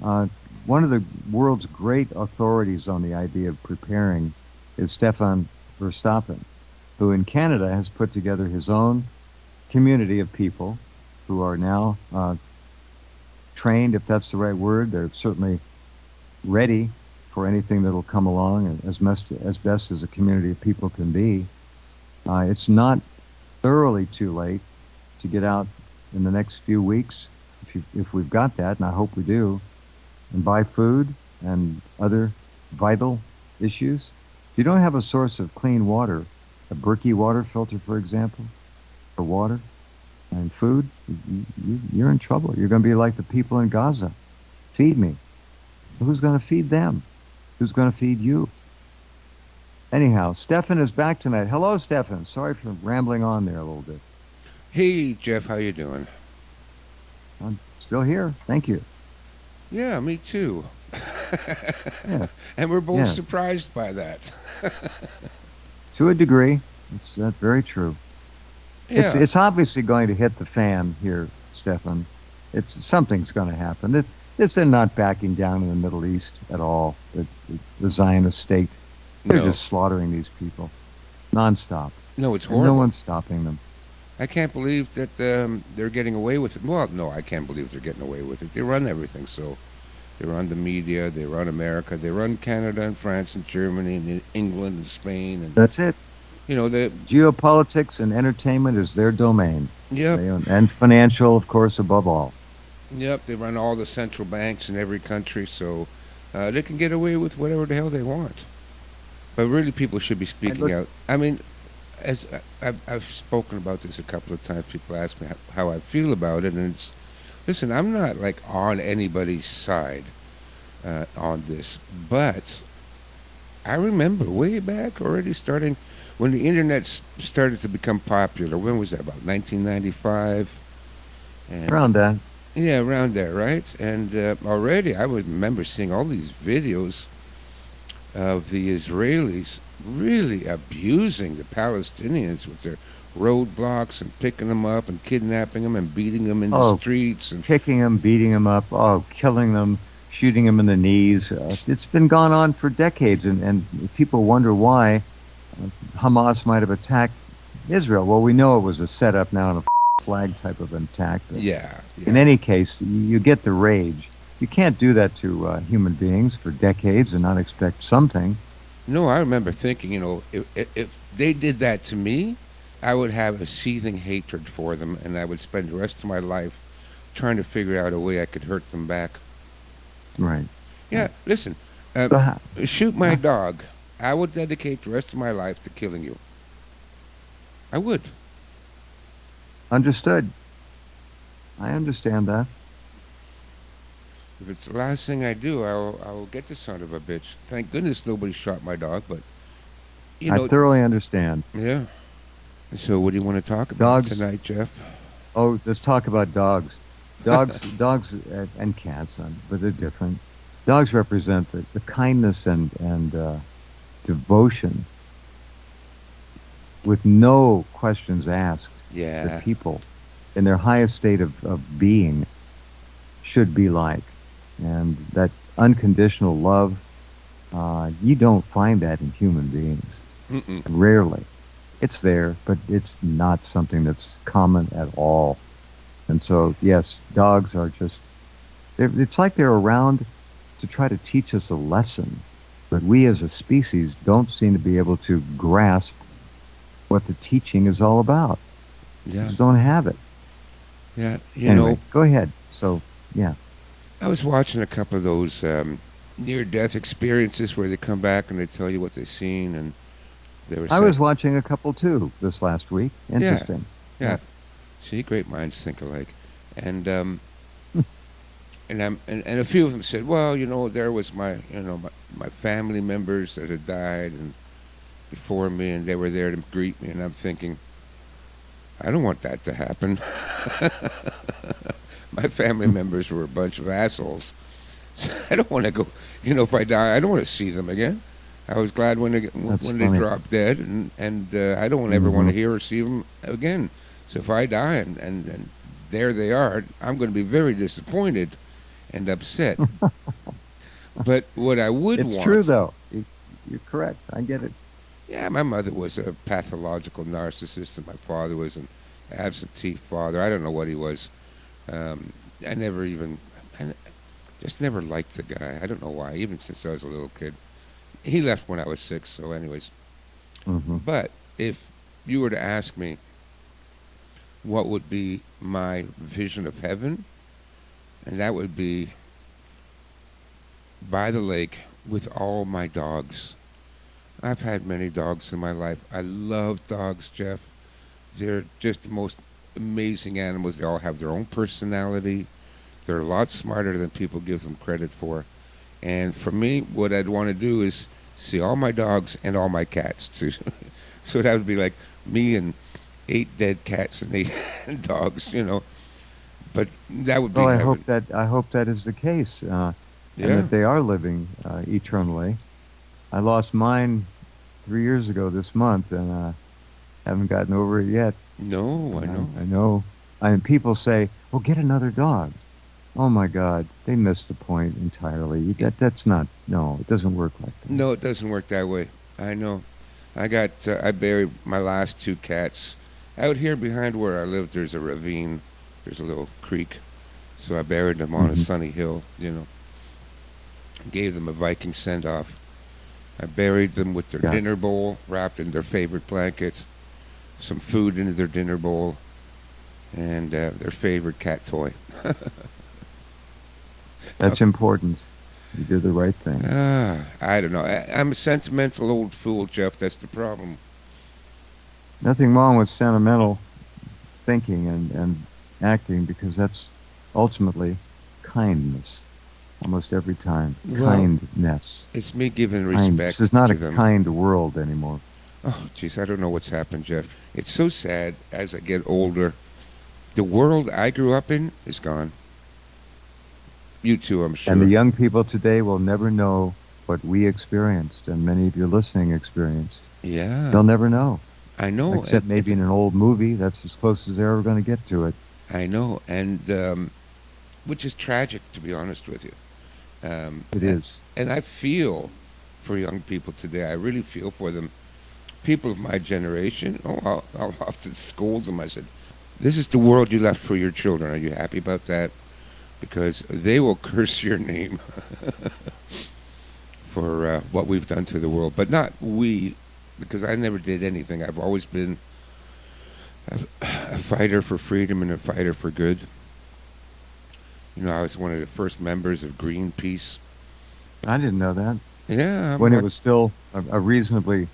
Uh, One of the world's great authorities on the idea of preparing is Stefan Verstappen, who in Canada has put together his own community of people who are now trained, if that's the right word. They're certainly ready for anything that'll come along, and as best as a community of people can be. It's not thoroughly too late to get out in the next few weeks, if we've got that, and I hope we do, and buy food and other vital issues. If you don't have a source of clean water, a Berkey water filter, for example, for water and food, you're in trouble. You're going to be like the people in Gaza. Feed me. Who's going to feed them? Who's going to feed you? Anyhow, Stefan is back tonight. Hello, Stefan. Sorry for rambling on there a little bit. Hey, Jeff, how you doing? I'm still here. Thank you. Yeah, me too. Yeah, And we're both yes. surprised by that. To a degree, that's very true. It's Yeah. it's obviously going to hit the fan here, Stefan. It's something's going to happen. They're not backing down in the Middle East at all. The Zionist state, they're No. just slaughtering these people nonstop, No, it's and no horrible. one's stopping them. I can't believe that they're getting away with it. Well, no, I can't believe they're getting away with it. They run everything. So they run the media, they run America, they run Canada and France and Germany and England and Spain. And, That's it. the, Geopolitics and entertainment is their domain. yep, And financial, of course, above all. yep, they run all the central banks in every country. So they can get away with whatever the hell they want. But really, people should be And speaking look, out. I mean, as I've spoken about this a couple of times, people ask me how I feel about it, and it's listen. I'm not like on anybody's side on this, but I remember way back already starting when the internet started to become popular. When was that? About 1995, and around that. yeah, around there, right? And already I would remember seeing all these videos of the Israelis really abusing the Palestinians with their roadblocks and picking them up and kidnapping them and beating them in the Oh, streets and kicking them, beating them up, oh, killing them, shooting them in the knees. It's been gone on for decades, and people wonder why Hamas might have attacked Israel. Well, we know it was a setup now and a flag type of an attack. But yeah, in yeah. any case, you get the rage. You can't do that to human beings for decades and not expect something. No, I remember thinking, if they did that to me, I would have a seething hatred for them, and I would spend the rest of my life trying to figure out a way I could hurt them back. Right. Yeah, listen, uh, So, shoot my dog. I would dedicate the rest of my life to killing you. I would. understood. I understand that. If it's the last thing I do, I'll get the son of a bitch. Thank goodness nobody shot my dog, but you I know, thoroughly understand. yeah. So what do you want to talk about Dogs. tonight, Jeff? Oh, let's talk about dogs. Dogs, and cats, but they're different. Dogs represent the kindness and devotion with no questions asked that Yeah, people in their highest state of being should be like. And that unconditional love, you don't find that in human beings. mm-mm. Rarely. It's there, but it's not something that's common at all. And so, yes, dogs are just, it's like they're around to try to teach us a lesson. But we as a species don't seem to be able to grasp what the teaching is all about. We Yeah, just don't have it. yeah. Anyway, go ahead. So, yeah. I was watching a couple of those near-death experiences where they come back and they tell you what they've seen, and they were I saying, was watching a couple too this last week. yeah, Interesting. yeah. Yeah. See, great minds think alike, and and a few of them said, well, there was my family members that had died and before me, and they were there to greet me, and I'm thinking, I don't want that to happen. My family members were a bunch of assholes. So I don't want to go. If I die, I don't want to see them again. I was glad when That's when they funny. dropped dead, and I don't ever want Hmm. to hear or see them again. So if I die and there they are, I'm going to be very disappointed, and upset. But what I would It's true, want, though. You're correct. I get it. yeah, my mother was a pathological narcissist, and my father was an absentee father. I don't know what he was. Um, I never even, I just never liked the guy. I don't know why, even since I was a little kid. He left when I was 6, so, anyways. Hmm. But if you were to ask me what would be my vision of heaven, and that would be by the lake with all my dogs. I've had many dogs in my life. I love dogs, Jeff. They're just the most amazing animals. They all have their own personality. They're a lot smarter than people give them credit for. And for me, what I'd want to do is see all my dogs and all my cats too. So that would be like me and 8 dead cats and 8 dogs. But that would be Well, heaven. I hope that is the case, and Yeah. that they are living eternally. I lost mine 3 years ago this month, and haven't gotten over it yet. No, I know. I know. I mean, people say, "Well, get another dog." Oh my God, they missed the point entirely. That's not. No, it doesn't work like that. No, it doesn't work that way. I know. I buried my last 2 cats out here behind where I live. There's a ravine. There's a little creek. So I buried them on a Hmm. sunny hill. Gave them a Viking send off. I buried them with their Yeah, dinner bowl wrapped in their favorite blankets, some food into their dinner bowl, and their favorite cat toy. that's important. You did the right thing. I don't know. I'm a sentimental old fool, Jeff. That's the problem. Nothing wrong with sentimental thinking and acting because that's ultimately kindness. Almost every time, Well, kindness. it's me giving Kind. This respect is not to a them. kind world anymore. Oh, jeez, I don't know what's happened, Jeff. It's so sad as I get older. The world I grew up in is gone. You too, I'm And the sure. young people today will never know what we experienced, and many of you listening experienced. Yeah, They'll never know, I know. except maybe in an old movie. That's as close as they're ever going to get to it. I know, and which is tragic, to be honest with you. Um, It a- is. and I feel for young people today. I really feel for them. People of my generation. Oh, I'll often scold them. I said, "This is the world you left for your children. Are you happy about that?" Because they will curse your name for what we've done to the world, but not we, because I never did anything. I've always been a fighter for freedom and a fighter for good. I was one of the first members of Greenpeace. I didn't know that. Yeah, I'm When it like, was still a reasonably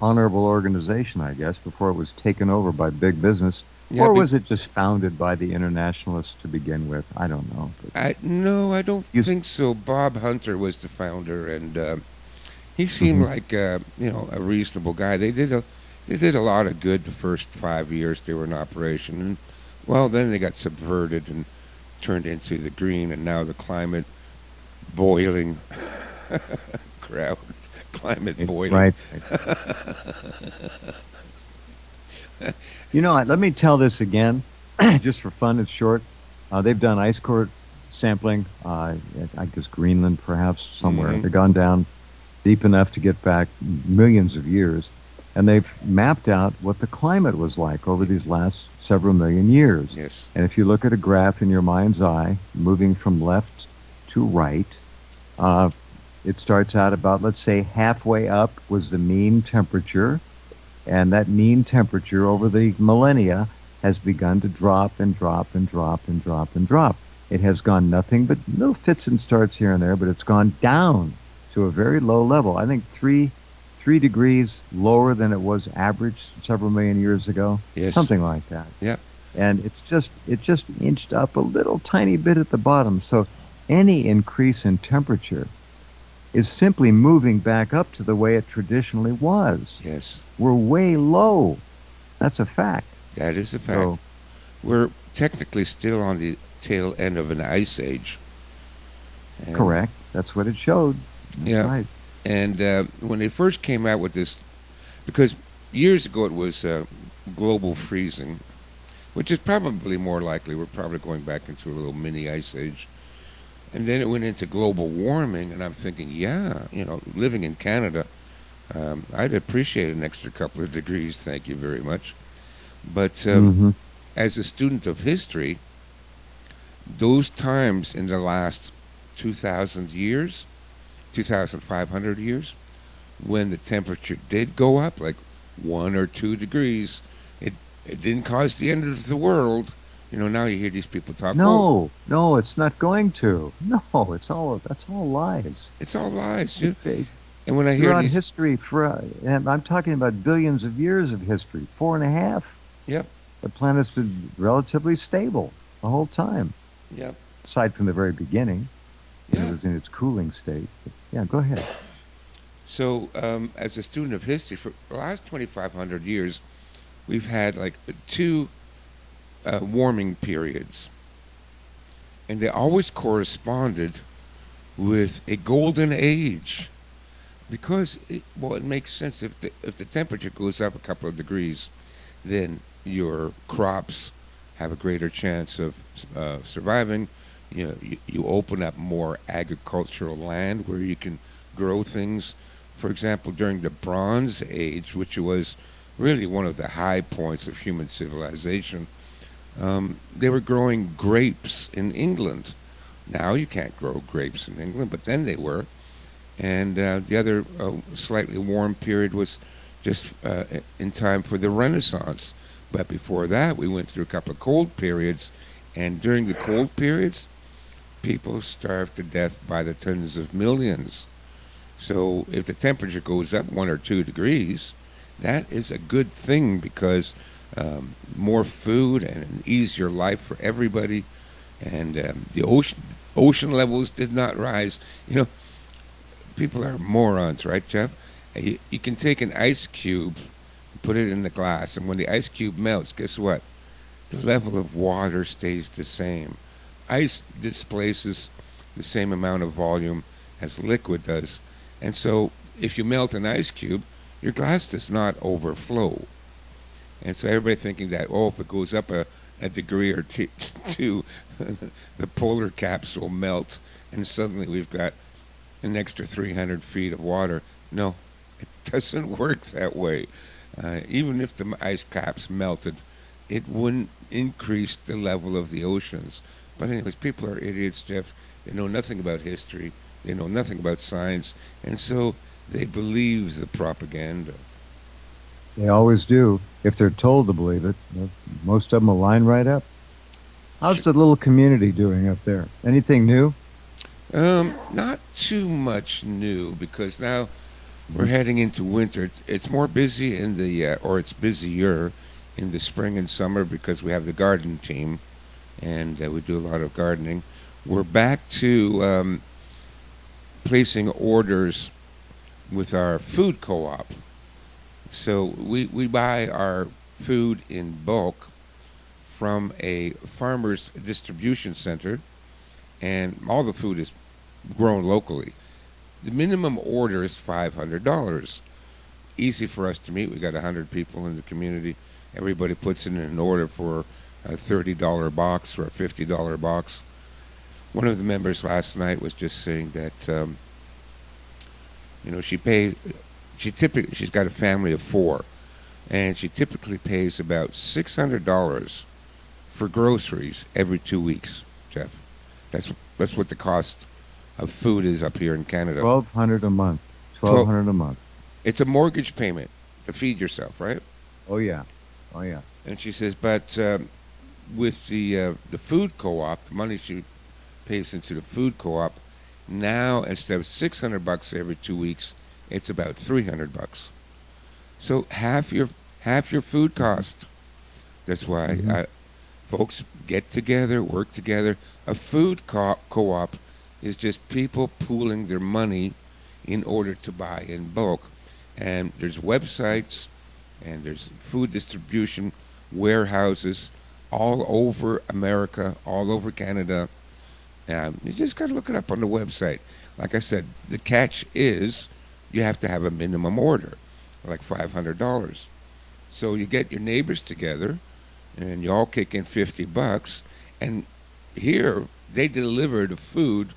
honorable organization, I guess, before it was taken over by big business. yeah, Or was it just founded by the internationalists to begin with? I don't know. But no, I don't you, think so. Bob Hunter was the founder, and he seemed hmm. like a reasonable guy. They did a lot of good the first 5 years they were in operation, and well, then they got subverted and turned into the green, and now the climate boiling crowd, climate boiling. Right. Let me tell this again, just for fun. It's short. They've done ice core sampling. I guess Greenland, perhaps somewhere. Hmm. They've gone down deep enough to get back millions of years, and they've mapped out what the climate was like over these last several million years. Yes. And if you look at a graph in your mind's eye, moving from left to right, uh, it starts out about, let's say, halfway up was the mean temperature, and that mean temperature over the millennia has begun to drop and drop and drop and drop and drop. It has gone nothing but little fits and starts here and there, but it's gone down to a very low level. I think three degrees lower than it was average several million years ago, Yes. something like that. Yeah. And it just inched up a little tiny bit at the bottom. So any increase in temperature is simply moving back up to the way it traditionally was. Yes. We're way low. That's a fact. That is a fact. So, We're technically still on the tail end of an ice age, and correct. That's what it showed. That's yeah. right. And when they first came out with this, because years ago it was global freezing, which is probably more likely. We're probably going back into a little mini ice age. And then it went into global warming, and I'm thinking, yeah, living in Canada, I'd appreciate an extra couple of degrees. Thank you very much. But Hmm. as a student of history, those times in the last 2,000 years, 2,500 years, when the temperature did go up, like 1 or 2 degrees, it it didn't cause the end of the world. Now you hear these people talk, oh, No, no, it's not going to. No, that's all lies. it's all lies. It, it, And when I hear throughout these, history, and I'm talking about billions of years of history, four and a half, yep, the planet's been relatively stable the whole time, yep, aside from the very beginning when it yeah. was in its cooling state. But yeah, go ahead. So, as a student of history, for the last 2,500 years, we've had like two warming periods, and they always corresponded with a golden age because it makes sense if the temperature goes up a couple of degrees, then your crops have a greater chance of surviving. You open up more agricultural land where you can grow things. For example, during the Bronze Age, which was really one of the high points of human civilization, they were growing grapes in England. Now you can't grow grapes in England, but then they were. And the other slightly warm period was just in time for the Renaissance. But before that, we went through a couple of cold periods. And during the cold periods, people starved to death by the tens of millions. So if the temperature goes up 1 or 2 degrees, that is a good thing because more food and an easier life for everybody. And the ocean levels did not rise. People are morons, right, Jeff? You can take an ice cube, put it in the glass, and when the ice cube melts, guess what? The level of water stays the same. Ice displaces the same amount of volume as liquid does. And so if you melt an ice cube, your glass does not overflow. And so everybody thinking that, oh, if it goes up a degree or two, the polar caps will melt, and suddenly we've got an extra 300 feet of water. No, it doesn't work that way. Even if the ice caps melted, it wouldn't increase the level of the oceans. But anyways, people are idiots, Jeff. They know nothing about history. They know nothing about science. And so they believe the propaganda. They always do if they're told to believe it. Most of them will line right up. How's Sh- the little community doing up there? Anything new? Not too much new because now we're Mhm. heading into winter. It's more busy in or it's busier in the spring and summer because we have the garden team and we do a lot of gardening. We're back to placing orders with our food co-op. So we buy our food in bulk from a farmer's distribution center, and all the food is grown locally. The minimum order is $500. Easy for us to meet. We got 100 people in the community. Everybody puts in an order for a $30 box or a $50 box. One of the members last night was just saying that she pays. She's got a family of four, and she typically pays about $600 for groceries every 2 weeks. Jeff, that's what the cost of food is up here in Canada. 1,200 a month. So 1,200 a month. it's a mortgage payment to feed yourself, right? Oh yeah. Oh yeah. And she says, but with the food co-op, the money she pays into the food co-op, now instead of $600 every 2 weeks, it's about $300. So half your food cost. That's why Hmm. folks get together, work together. A food co-op is just people pooling their money in order to buy in bulk. And there's websites and there's food distribution warehouses all over America, all over Canada. You just got to look it up on the website. Like I said, the catch is you have to have a minimum order, like $500. So you get your neighbors together, and you all kick in $50, and here they deliver the food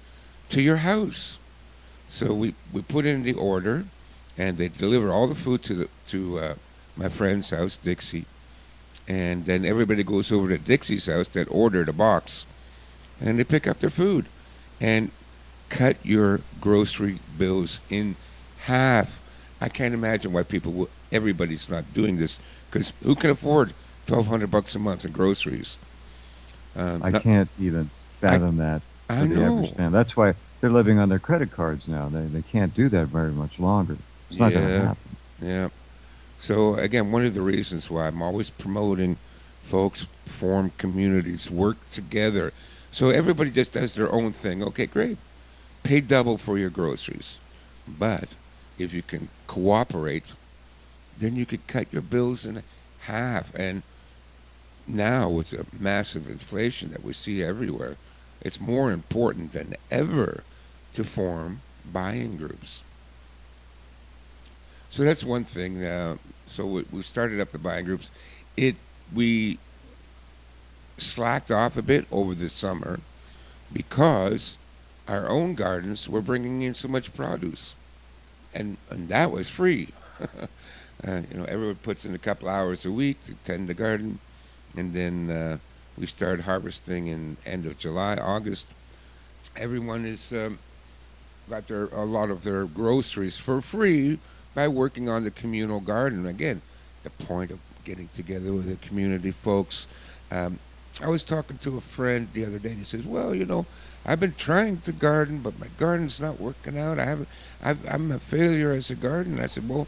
to your house. So we put in the order, and they deliver all the food to my friend's house, Dixie, and then everybody goes over to Dixie's house that ordered a box, and they pick up their food, and cut your grocery bills in half. I can't imagine why everybody's not doing this, because who can afford $1,200 a month in groceries? I Not, can't even I fathom that I for the average know. fan. That's why they're living on their credit cards now. They can't do that very much longer. It's not going to Yeah, happen. yeah. So again, one of the reasons why I'm always promoting folks form communities, work together. So everybody just does their own thing. Okay, great. Pay double for your groceries. But if you can cooperate, then you could cut your bills in half. And now with the massive inflation that we see everywhere, it's more important than ever to form buying groups. So that's one thing. So we started up the buying groups. It we slacked off a bit over the summer because our own gardens were bringing in so much produce, and that was free. Everyone puts in a couple hours a week to tend the garden, and then we start harvesting in end of July, August. Everyone is got a lot of their groceries for free by working on the communal garden. Again, the point of getting together with the community folks. Um, I was talking to a friend the other day, and he says, "Well, I've been trying to garden, but my garden's not working out. I'm a failure as a gardener." I said, "Well,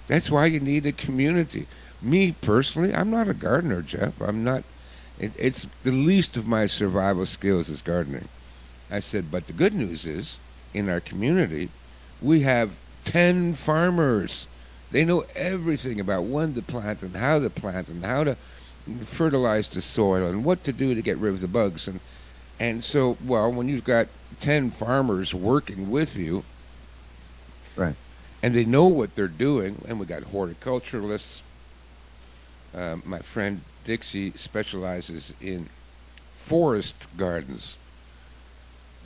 that's why you need a community." Me personally, I'm not a gardener, Jeff. I'm not. It's the least of my survival skills is gardening. I said, but the good news is, in our community, we have 10 farmers. They know everything about when to plant and how to fertilize the soil and what to do to get rid of the bugs. And so, well, when you've got 10 farmers working with you Right. and they know what they're doing, and we got horticulturalists. My friend Dixie specializes in forest gardens.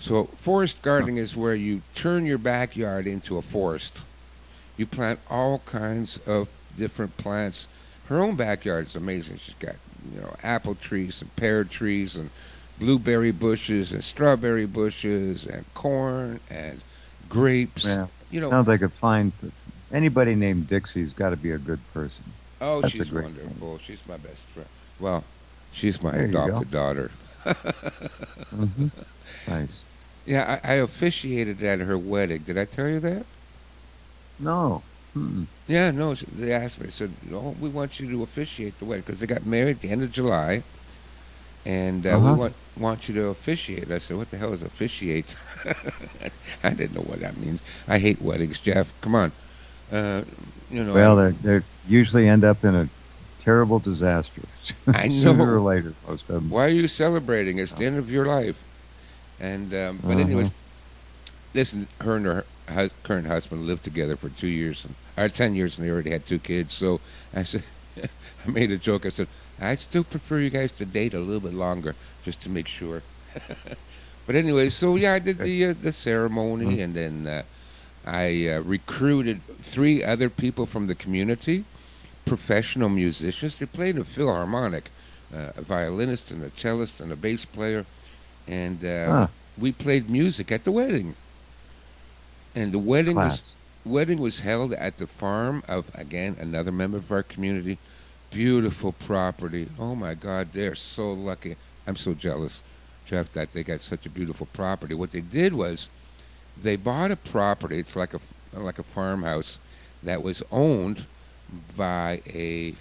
So forest Huh. gardening is where you turn your backyard into a forest. You plant all kinds of different plants. Her own backyard is amazing. She's got, apple trees and pear trees and blueberry bushes and strawberry bushes and corn and grapes. Yeah. You know, Sounds like a fine. Anybody named Dixie's got to be a good person. oh, That's a she's great name. wonderful. She's my best friend. Well, she's my There you go. adopted daughter. Hmm. Nice. Yeah, I officiated at her wedding. Did I tell you that? No. Mm-mm. Yeah, no. They asked me. They said, "No, we want you to officiate the wedding because they got married at the end of July, and we Uh-huh. want you to officiate." I said, "What the hell is officiate?" I didn't know what that means. I hate weddings, Jeff. Come on. Uh, Well, they usually end up in a terrible disaster I sooner or know. later. Most of them. Why are you celebrating? It's the end of your life. And but Uh-huh. anyways, listen. Her and her current husband lived together for 2 years, or 10 years, and they already had two kids. So I said, I made a joke. I said, I still prefer you guys to date a little bit longer, just to make sure. But anyway, so yeah, I did the ceremony, Mhm. and then I recruited three other people from the community, professional musicians. They played a philharmonic, a violinist and a cellist and a bass player, and Ah, we played music at the wedding. And the class. wedding was held at the farm of again another member of our community. Beautiful property. Oh my God, they're so lucky. I'm so jealous, Jeff, that they got such a beautiful property. What they did was they bought a property. It's like a farmhouse that was owned by a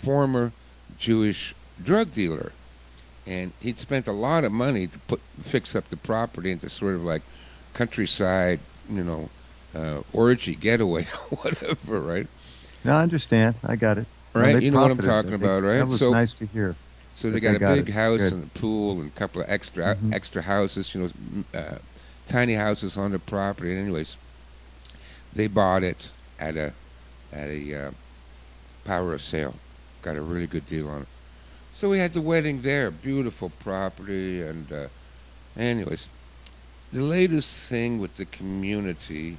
former Jewish drug dealer, and he'd spent a lot of money to fix up the property into sort of like countryside, orgy getaway, whatever, right? No, I understand. I got it. No, Right? they You know what I'm profited. talking about, That right? was So nice to hear so they that got they a got it. big house Good. and a pool and a couple of Hmm. extra houses, tiny houses on the property. And anyways, they bought it at a power of sale. Got a really good deal on it. So we had the wedding there. Beautiful property, and anyways, the latest thing with the community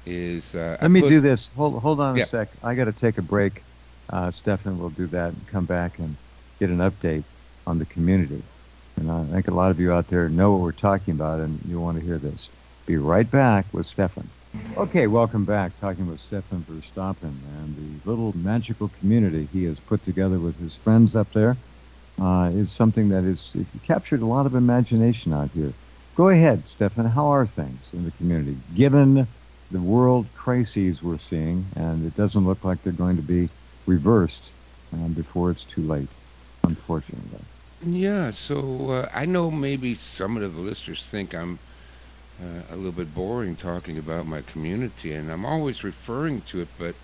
is I Let me put do this. Hold on a yeah. sec. I got to take a break. Stefan will do that and come back and get an update on the community. And I think a lot of you out there know what we're talking about, and you want to hear this. Be right back with Stefan. Okay, welcome back. Talking with Stefan Verstappen and the little magical community he has put together with his friends up there is something that is it captured a lot of imagination out here. Go ahead, Stefan. How are things in the community, given the world crises we're seeing, and it doesn't look like they're going to be reversed before it's too late, unfortunately. Yeah, so I know maybe some of the listeners think I'm a little bit boring talking about my community, and I'm always referring to it, but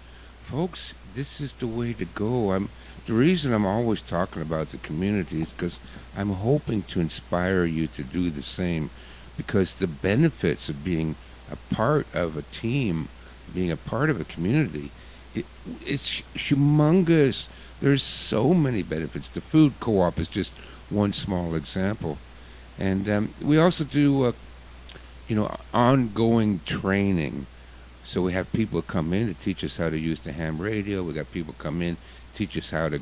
folks, this is the way to go. The reason I'm always talking about the community is because I'm hoping to inspire you to do the same, because the benefits of being a part of a team, being a part of a community, it, it's humongous. There's so many benefits. The food co-op is just one small example, and we also do ongoing training. So we have people come in to teach us how to use the ham radio. We got people come in teach us how to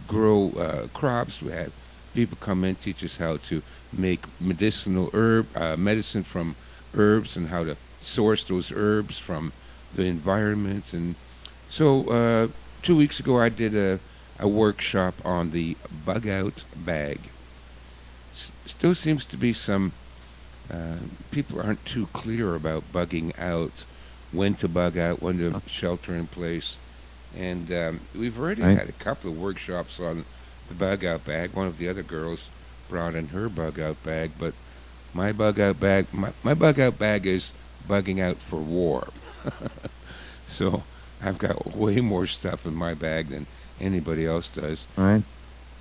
grow crops. We have people come in teach us how to make medicine from herbs and how to source those herbs from the environment. And so 2 weeks ago I did a workshop on the bug out bag. Still seems to be some people aren't too clear about bugging out, when to bug out, when to shelter in place. And we've already Right? had a couple of workshops on the bug out bag. One of the other girls brought in her bug out bag, but my bug out bag is bugging out for war. So I've got way more stuff in my bag than anybody else does. Right?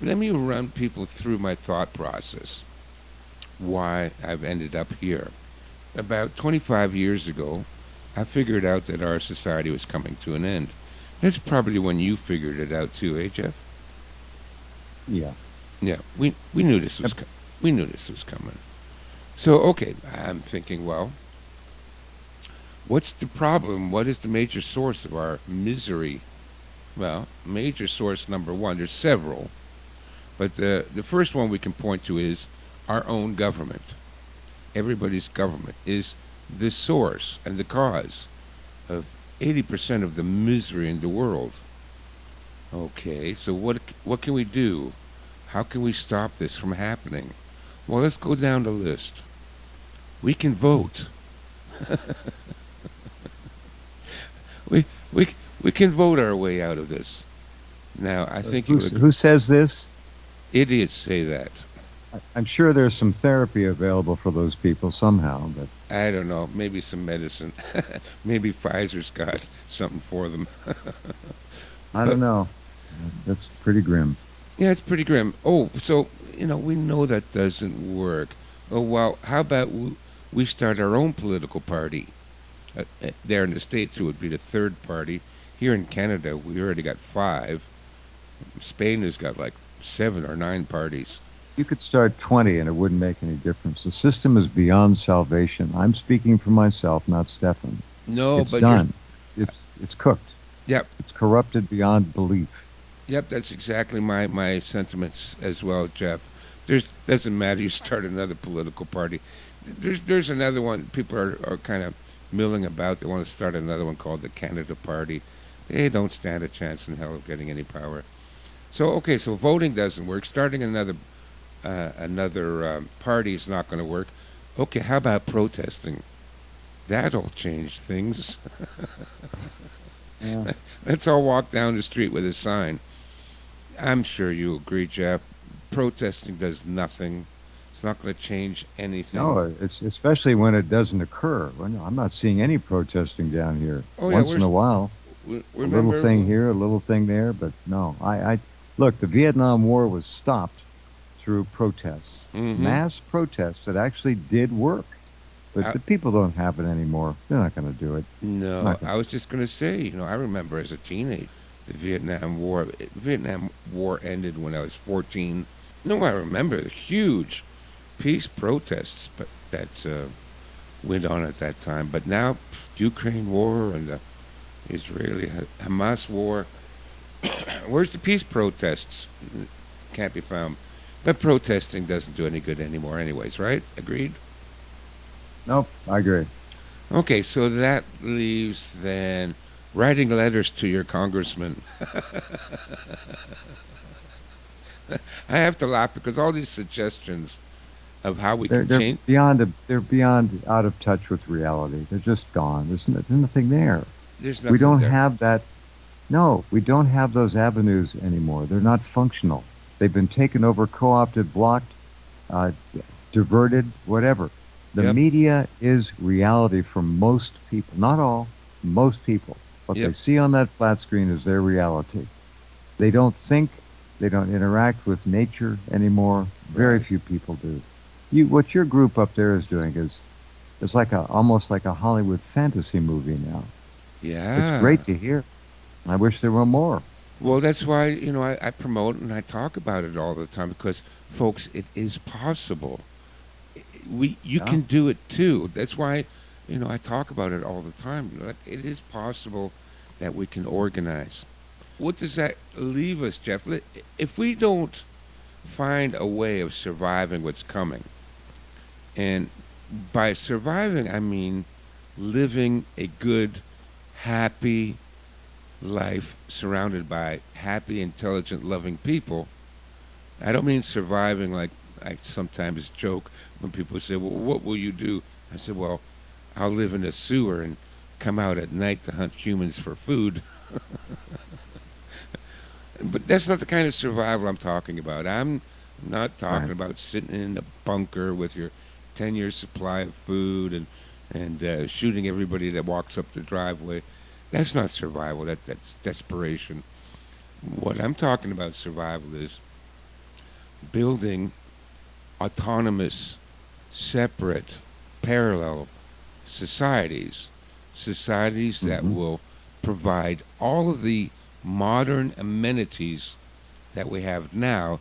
Let me run people through my thought process, why I've ended up here. About 25 years ago, I figured out that our society was coming to an end. That's probably when you figured it out too, eh, Jeff? Yeah. Yeah, we knew this was Yep. we knew this was coming. So okay, I'm thinking, well, what's the problem? What is the major source of our misery? Well, major source number one. There's several, but the first one we can point to is our own government. Everybody's government is the source and the cause of 80% of the misery in the world. Okay, so what can we do? How can we stop this from happening? Well, let's go down the list. We can vote. we we we can vote our way out of this. Now, I think you Who says this? idiots say that. I'm sure there's some therapy available for those people somehow, but I don't know. Maybe some medicine. Maybe Pfizer's got something for them. I But don't know. That's pretty grim. yeah, it's pretty grim. Oh, so we know that doesn't work. Oh well, how about we start our own political party? There in the States, it would be the third party. Here in Canada, we already got five. Spain has got like 7 or 9 parties. You could start 20 and it wouldn't make any difference. The system is beyond salvation. I'm speaking for myself, not Stefan. No, It's but you're. done. It's cooked. Yep, It's corrupted beyond belief. yep. That's exactly my sentiments as well, Jeff. There's doesn't matter. You start another political party. There's another one. People are kind of milling about. They want to start another one called the Canada Party. They don't stand a chance in hell of getting any power. So okay, so voting doesn't work. Starting another party is not going to work. Okay, how about protesting? That'll change things. Yeah. Let's all walk down the street with a sign. I'm sure you agree, Jeff. Protesting does nothing. It's not going to change anything. No, it's especially when it doesn't occur. Well, no, I'm not seeing any protesting down here. Oh yeah, Once in a while, a little remember? thing here, a little thing there, but no. I look. The Vietnam War was stopped through protests, Mm-hmm. mass protests that actually did work. But I, the people don't have it anymore. They're not going to do it. no, Not gonna. I was just going to say, I remember as a teenager, the Vietnam War ended when I was 14. No, I remember the huge peace protests, but that went on at that time. But now, Ukraine war and the Israeli Hamas war. Where's the peace protests? Can't be found. But protesting doesn't do any good anymore, anyways, right? Agreed? Nope, I agree. Okay, so that leaves then writing letters to your congressman. I have to laugh because all these suggestions of how we They're can they're change, they're beyond out of touch with reality. They're just gone. There's nothing there. there's We nothing don't there. have that. No, we don't have those avenues anymore. They're not functional. They've been taken over, co-opted, blocked, uh, diverted, whatever. The Yep, media is reality for most people, not all, most people. What they yep, see on that flat screen is their reality. They don't think, they don't interact with nature anymore. Very right. few people do. What your group up there is doing is like a almost like a Hollywood fantasy movie now. It's Yeah. great to hear. I wish there were more. Well, that's why, I promote and I talk about it all the time because, folks, it is possible. You Yeah. can do it too. That's why, I talk about it all the time. Like, it is possible that we can organize. What does that leave us, Jeff? If we don't find a way of surviving what's coming, and by surviving, I mean living a good, happy life surrounded by happy, intelligent, loving people. I don't mean surviving like I sometimes joke when people say, "Well, what will you do?" I said, "Well, I'll live in a sewer and come out at night to hunt humans for food." But that's not the kind of survival I'm talking about. I'm not talking Right. about sitting in a bunker with your 10 year supply of food and shooting everybody that walks up the driveway. That's not survival. That's desperation. What I'm talking about survival is building autonomous, separate, parallel societies, societies that Hmm. will provide all of the modern amenities that we have now,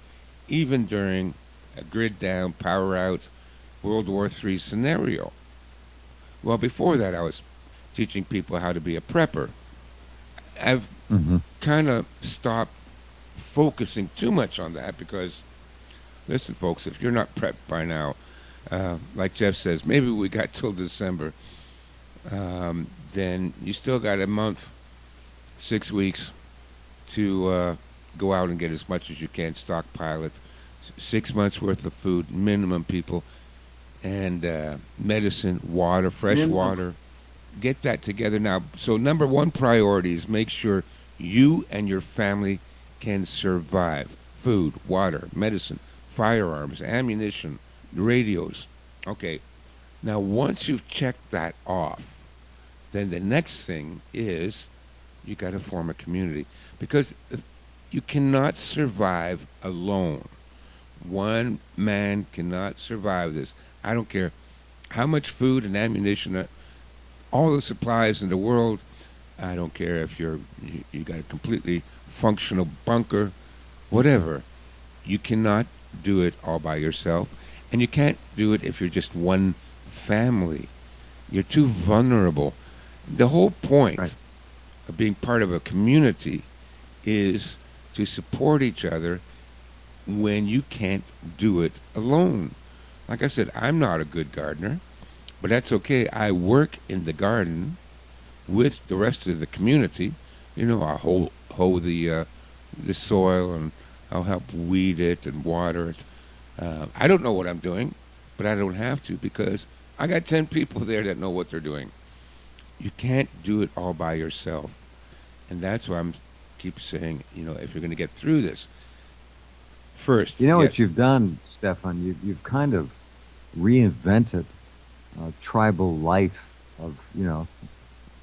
even during a grid down, power out, World War III scenario. Well, before that, I was teaching people how to be a prepper. I've Hmm. kind of stopped focusing too much on that because, listen, folks, if you're not prepped by now, like Jeff says, maybe we got till December, then you still got a month, 6 weeks to go out and get as much as you can, stockpile it. 6 months worth of food, minimum, people, and medicine, water, fresh Minimum. water. Get that together now. So, number one priority is make sure you and your family can survive. Food, water, medicine, firearms, ammunition, radios. Okay, now once you've checked that off, then the next thing is you got to form a community because you cannot survive alone. One man cannot survive this. I don't care how much food and ammunition, all the supplies in the world. I don't care if you got a completely functional bunker, whatever. You cannot do it all by yourself, and you can't do it if you're just one family. You're too vulnerable. The whole Right. point of being part of a community is to support each other when you can't do it alone. Like I said, I'm not a good gardener, but that's okay. I work in the garden with the rest of the community. I hoe the soil and I'll help weed it and water it. I don't know what I'm doing, but I don't have to because I got 10 people there that know what they're doing. You can't do it all by yourself. And that's why I'm keep saying, if you're going to get through this, first, You know what yes, you've done, Stefan? You've kind of reinvented tribal life of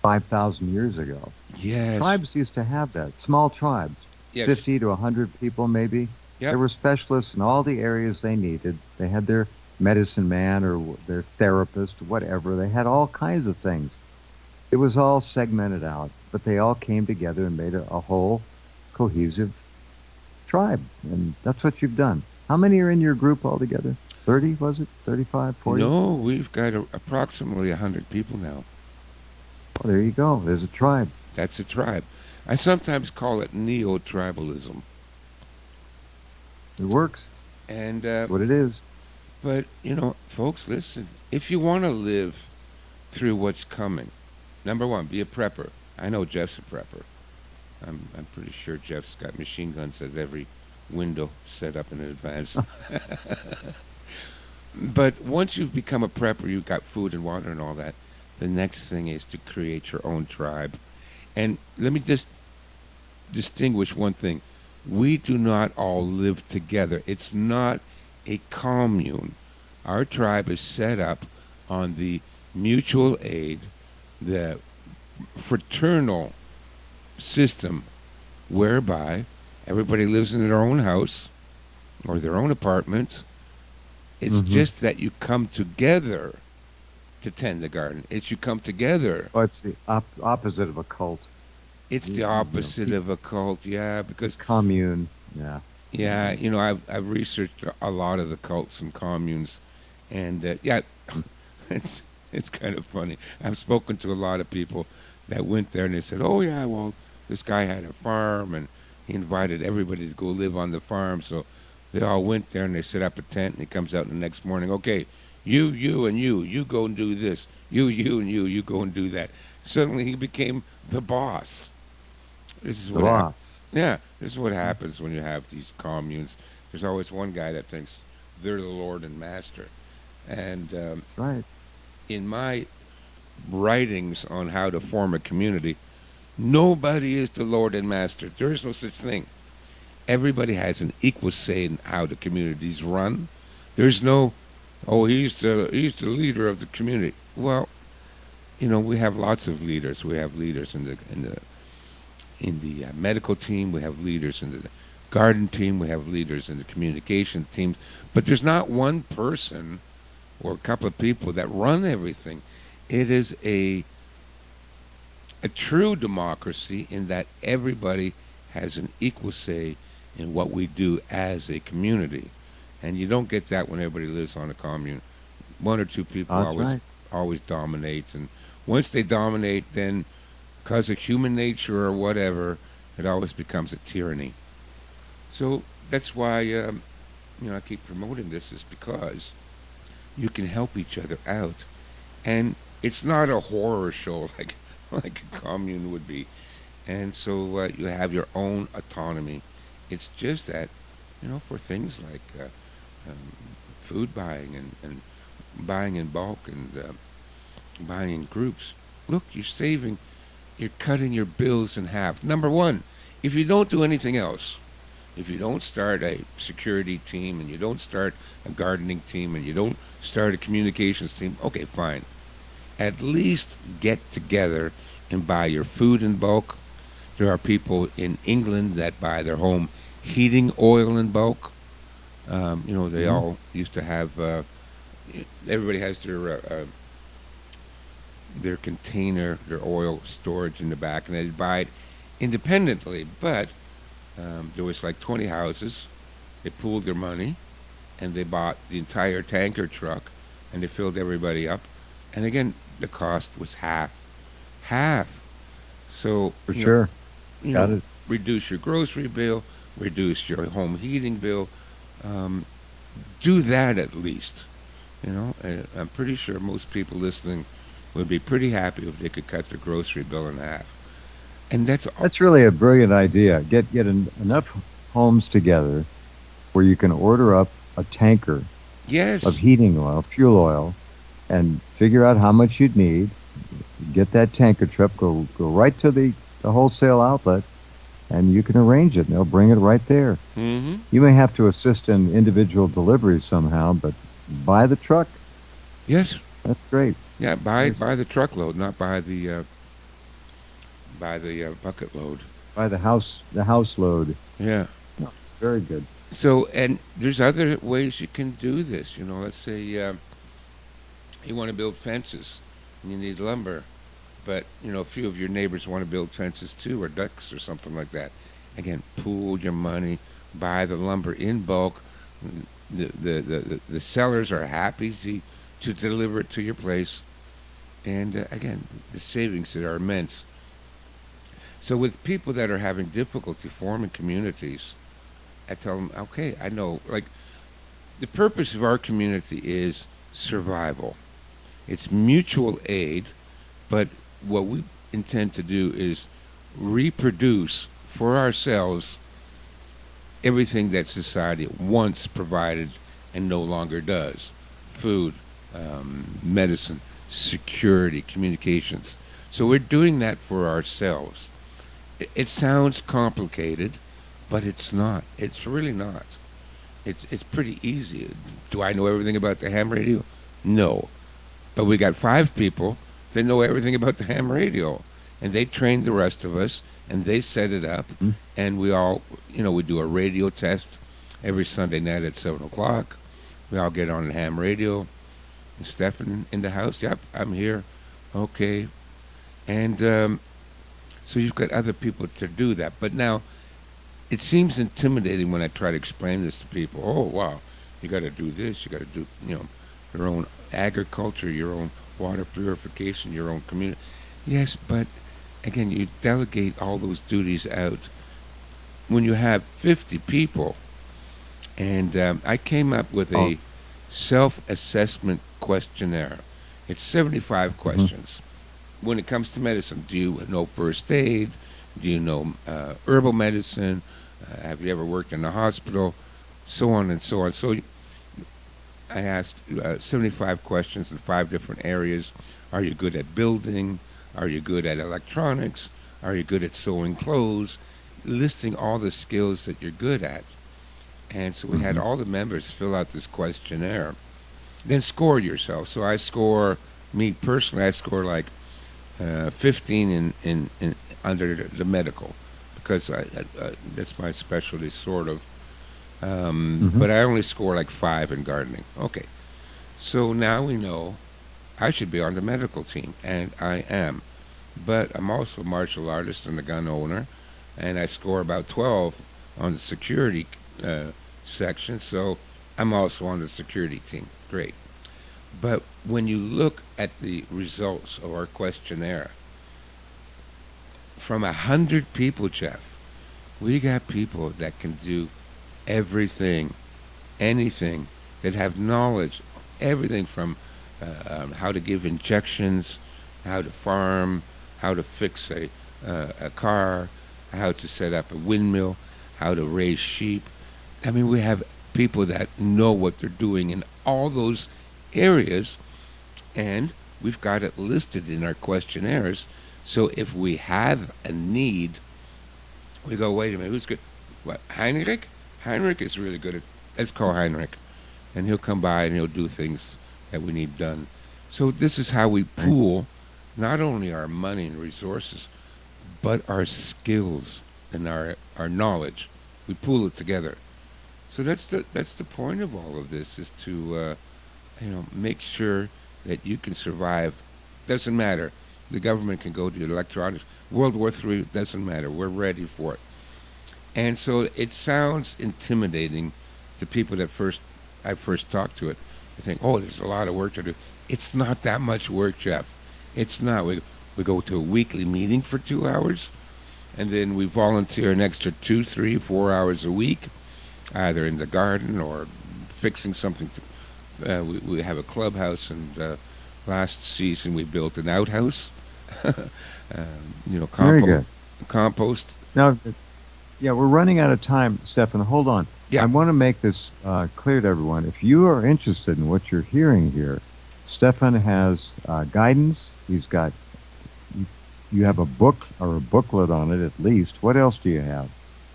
5,000 years ago. yes, Tribes used to have that. Small tribes, yes, 50 to 100 people maybe. yep, There were specialists in all the areas they needed. They had their medicine man or their therapist, whatever. They had all kinds of things. It was all segmented out, but they all came together and made a whole cohesive tribe. And that's what you've done. How many are in your group altogether? 30, was it? 35, 40? No, we've got approximately 100 people now. Oh, there you go. There's a tribe. That's a tribe. I sometimes call it neo-tribalism. It works. And That's what it is. but folks, listen. If you want to live through what's coming, number one, be a prepper. I know Jeff's a prepper. I'm pretty sure Jeff's got machine guns at every window set up in advance. But once you've become a prepper, you've got food and water and all that. The next thing is to create your own tribe. And let me just distinguish one thing. We do not all live together. It's not a commune. Our tribe is set up on the mutual aid, the fraternal system whereby everybody lives in their own house or their own apartment. It's Hmm. just that you come together to tend the garden. It's you come together. Oh, it's the opposite of a cult. It's the You know, opposite of a cult, yeah, a because commune. Yeah. yeah, I've researched a lot of the cults and communes, and yeah, it's it's kind of funny. I've spoken to a lot of people that went there, and they said, "Oh yeah, well, this guy had a farm, and he invited everybody to go live on the farm." So they all went there, and they set up a tent, and he comes out the next morning. Okay, and you go and do this. And you go and do that. Suddenly, he became the boss. This is The what happened. law. Yeah, this is what happens when you have these communes. There's always one guy that thinks they're the Lord and Master. And That's right. in my writings on how to form a community, nobody is the Lord and Master. There is no such thing. Everybody has an equal say in how the communities run. There's no, oh, he's the leader of the community. Well, we have lots of leaders. We have leaders in the medical team. We have leaders in the garden team. We have leaders in the communication teams. But there's not one person or a couple of people that run everything. It is a true democracy in that everybody has an equal say in what we do as a community. And you don't get that when everybody lives on a commune. One or two people That's always right. always dominate, and once they dominate, then because of human nature or whatever, it always becomes a tyranny. So that's why I keep promoting this, is because you can help each other out, and it's not a horror show like a commune would be. And so you have your own autonomy. It's just that for things like um, food buying and buying in bulk and buying in groups. Look, you're cutting your bills in half. Number one, if you don't do anything else, if you don't start a security team and you don't start a gardening team and you don't start a communications team, okay, fine. At least get together and buy your food in bulk. There are people in England that buy their home heating oil in bulk. They Hmm. all used to have. Everybody has their container, their oil storage in the back, and they'd buy it independently. But there was like 20 houses. They pooled their money, and they bought the entire tanker truck, and they filled everybody up. And again, the cost was half. So For sure. you Got know, it. reduce your grocery bill, reduce your home heating bill. Um, do that at least. I'm pretty sure most people listening would be pretty happy if they could cut their grocery bill in half. And that's all. That's really a brilliant idea. Get enough homes together where you can order up a tanker of Yes, heating oil, fuel oil, and figure out how much you'd need. Get that tanker trip, go right to the wholesale outlet, and you can arrange it, and they'll bring it right there. hmm You may have to assist in individual deliveries somehow, but buy the truck. yes, That's great. yeah. Buy Yes. buy the truckload, not buy the bucket load. Buy the house load. Yeah. No, it's very good. So, and there's other ways you can do this. Let's say you want to build fences, and you need lumber, but a few of your neighbors want to build fences too, or ducks, or something like that. Again, pool your money, buy the lumber in bulk. The sellers are happy to deliver it to your place, and again, the savings are immense. So with people that are having difficulty forming communities, I tell them, okay, I know, like the purpose of our community is survival. It's mutual aid, but what we intend to do is reproduce for ourselves everything that society once provided and no longer does: food, medicine, security, communications. So we're doing that for ourselves. It sounds complicated, but it's not. It's really not. It's pretty easy. Do I know everything about the ham radio? No. But we got 5 people that know everything about the ham radio, and they trained the rest of us, and they set it up, Mhm. and we all, we do a radio test every Sunday night at 7 o'clock. We all get on the ham radio. Stefan in the house. Yep, I'm here. Okay, and so you've got other people to do that. But now it seems intimidating when I try to explain this to people. Oh, wow, you got to do this. You got to do, your own agriculture, your own water purification, your own community. Yes, but again, you delegate all those duties out. When you have 50 people, and I came up with Oh, a self-assessment questionnaire. It's 75 mhm. questions. When it comes to medicine, do you know first aid? Do you know herbal medicine? Have you ever worked in a hospital? So on and so on. So I asked 75 questions in 5 different areas. Are you good at building? Are you good at electronics? Are you good at sewing clothes? Listing all the skills that you're good at. And so we had Mhm. all the members fill out this questionnaire. Then score yourself. So I score, me personally, I score like 15 in under the medical, because that's my specialty, sort of. Mhm. But I only score like 5 in gardening. Okay, so now we know I should be on the medical team, and I am. But I'm also a martial artist and a gun owner, and I score about 12 on the security uh, section, so I'm also on the security team. Great. But when you look at the results of our questionnaire, from 100 people, Jeff, we got people that can do everything, anything, that have knowledge, everything from how to give injections, how to farm, how to fix a car, how to set up a windmill, how to raise sheep. I mean, we have people that know what they're doing in all those areas, and we've got it listed in our questionnaires. So if we have a need, we go, wait a minute, who's good? What, Heinrich? Heinrich is really good at, let's call Heinrich, and he'll come by and he'll do things that we need done. So this is how we Right. pool not only our money and resources, but our skills and our knowledge. We pool it together. So that's the point of all of this, is to make sure that you can survive. Doesn't matter. The government can go to electronics. World War III, doesn't matter. We're ready for it. And so it sounds intimidating to people that I first talked to it. They think, oh, there's a lot of work to do. It's not that much work, Jeff. It's not. We go to a weekly meeting for 2 hours, and then we volunteer an extra 2, 3, 4 hours a week, either in the garden or fixing something. We have a clubhouse, and last season we built an outhouse. Very good. Compost. Now, yeah, we're running out of time, Stefan. Hold on. I Yeah. want to make this clear to everyone. If you are interested in what you're hearing here, Stefan has guidance. He's got, you, you have a book or a booklet on it at least. What else do you have?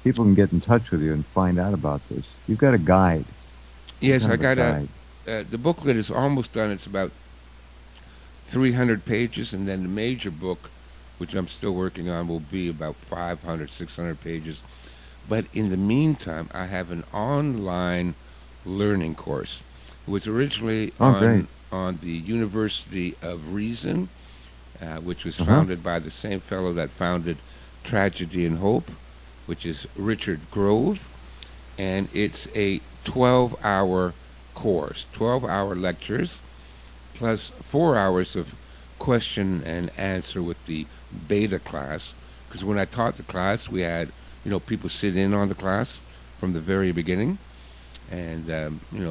People can get in touch with you and find out about this. You've got a guide, some Yes, kind I of a got a. guide. The booklet is almost done. It's about 300 pages, and then the major book, which I'm still working on, will be about 500, 600 pages. But in the meantime, I have an online learning course. It was originally Oh, great. on the University of Reason, which was Uh-huh. founded by the same fellow that founded Tragedy and Hope, which is Richard Grove, and it's a 12-hour course, 12-hour lectures, plus 4 hours of question and answer with the beta class. Because when I taught the class, we had, people sit in on the class from the very beginning, and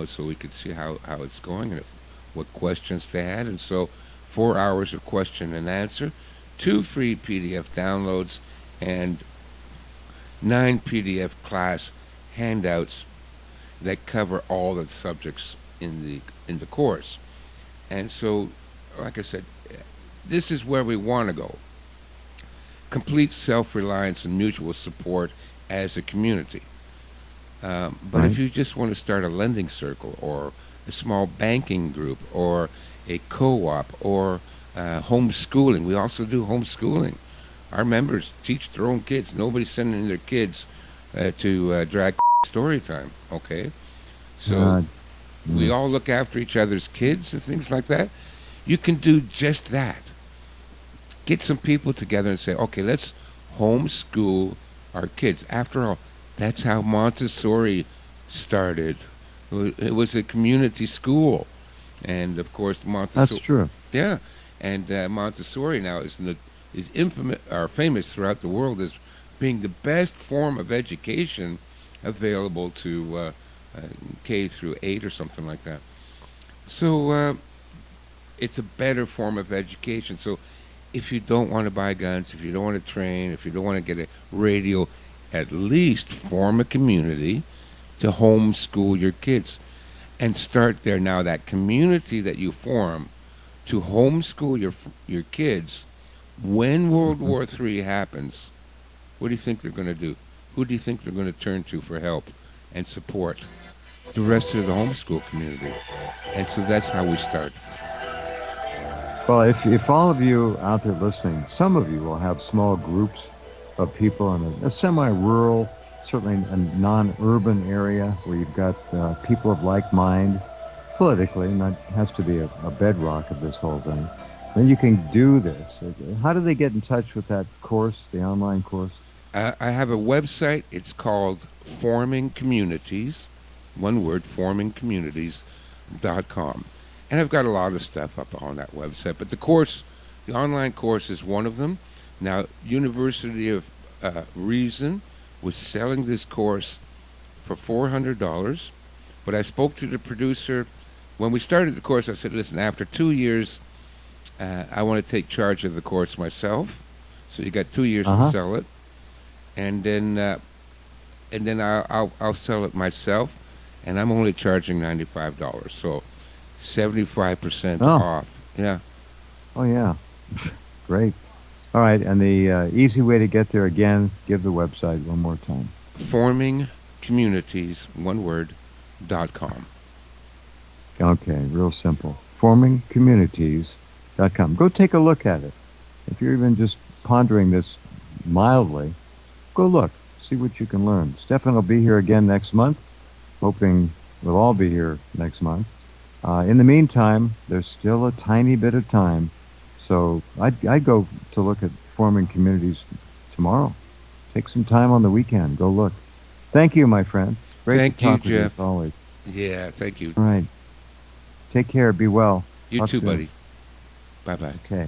so we could see how it's going and what questions they had. And so 4 hours of question and answer, 2 free PDF downloads, and 9 PDF class handouts that cover all the subjects in the course. And so, like I said, this is where we want to go. Complete self-reliance and mutual support as a community. But if Right. you just want to start a lending circle or a small banking group or a co-op or homeschooling, we also do homeschooling. Our members teach their own kids. Nobody's sending their kids to drag story time, okay? So Uh, we mm, all look after each other's kids and things like that. You can do just that. Get some people together and say, okay, let's homeschool our kids. After all, that's how Montessori started. It was a community school. And of course, that's Montessori, true. yeah, and Montessori now is infamous or famous throughout the world as being the best form of education available to K through 8 or something like that. So it's a better form of education. So if you don't want to buy guns, if you don't want to train, if you don't want to get a radio, at least form a community to homeschool your kids and start there. Now that community that you form to homeschool your kids, when World Hmm. War III happens, what do you think they're going to do? Who do you think they're going to turn to for help and support? The rest of the homeschool community. And so that's how we start. Well, if all of you out there listening, some of you will have small groups of people in a semi-rural, certainly a non-urban area where you've got people of like mind politically, and that has to be a bedrock of this whole thing. Then you can do this. How do they get in touch with that course, the online course? I have a website. It's called Forming Communities. One word, formingcommunities.com. And I've got a lot of stuff up on that website. But the online course is one of them. Now, University of Reason was selling this course for $400. But I spoke to the producer. When we started the course, I said, listen, after 2 years, I want to take charge of the course myself. So you got 2 years to Uh-huh. sell it. And then I'll sell it myself, and I'm only charging $95, so 75% Oh, off. Yeah, oh yeah. Great. All right, and the easy way to get there again, give the website one more time. Forming Communities, one word, .com. Okay, real simple. Formingcommunities.com. Go take a look at it. If you're even just pondering this mildly, go look. See what you can learn. Stefan will be here again next month. Hoping we'll all be here next month. In the meantime, there's still a tiny bit of time. So I'd go to look at forming communities tomorrow. Take some time on the weekend. Go look. Thank you, my friend. Great to Thank you, talk with you as Jeff. always. Yeah, thank you. All right. Take care. Be well. You Talk too, soon. buddy. Bye-bye. Okay.